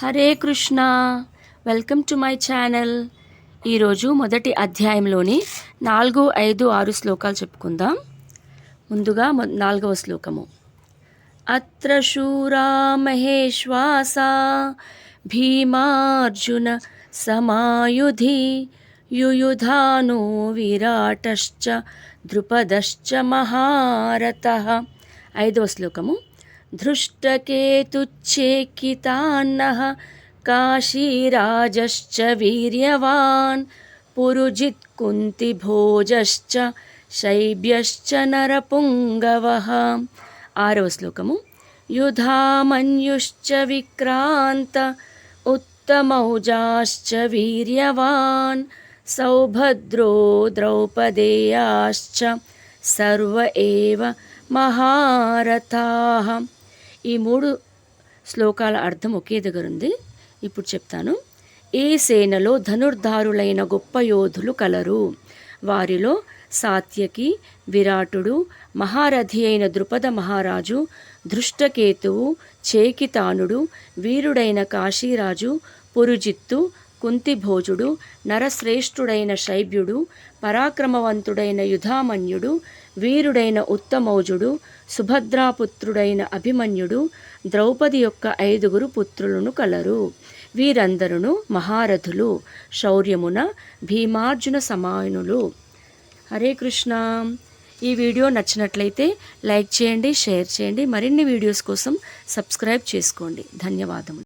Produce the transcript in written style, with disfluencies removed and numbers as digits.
Hare Krishna. Welcome to my channel. ఈరోజు మొదటి అధ్యాయంలోని 4, 5, 6 శ్లోకాలు చెప్పుకుందాం. ముందుగా 4వ శ్లోకము. అత్ర శూరా మహేశ్వాసా భీమార్జున సమాయుధి యుయుధానో విరాటశ్చ ద్రుపదశ్చ మహారథః. 5వ శ్లోకము. धृष्टकेतुच्छेकितान्नः काशीराजश्च वीर्यवान् पुरुजित् कुन्तिभोजश्च शैब्यश्च नरपुङ्गवः. 6వ శ్లోకము. युधामन्युश्च विक्रान्त उत्तमौजाश्च वीर्यवान् सौभद्रो द्रौपदेयाश्च सर्व एव మహారథాః. ఈ 3 శ్లోకాల అర్థం ఒకే దగ్గర ఉంది. ఇప్పుడు చెప్తాను. ఈ సేనలో ధనుర్ధారులైన గొప్ప యోధులు కలరు. వారిలో సాత్యకి, విరాటుడు, మహారథి అయిన ద్రుపద మహారాజు, ధృష్టకేతువు, చేకితానుడు, వీరుడైన కాశీరాజు, పురుజిత్తు, కుంతిభోజుడు, నరశ్రేష్ఠుడైన శైబ్యుడు, పరాక్రమవంతుడైన యుధామన్యుడు, వీరుడైన ఉత్తమౌజుడు, సుభద్రాపుత్రుడైన అభిమన్యుడు, ద్రౌపది యొక్క 5 పుత్రులను కలరు. వీరందరూ మహారథులు, శౌర్యమున భీమార్జున సమానులు. హరే కృష్ణ. ఈ వీడియో నచ్చినట్లయితే లైక్ చేయండి, షేర్ చేయండి. మరిన్ని వీడియోస్ కోసం సబ్స్క్రైబ్ చేసుకోండి. ధన్యవాదములు.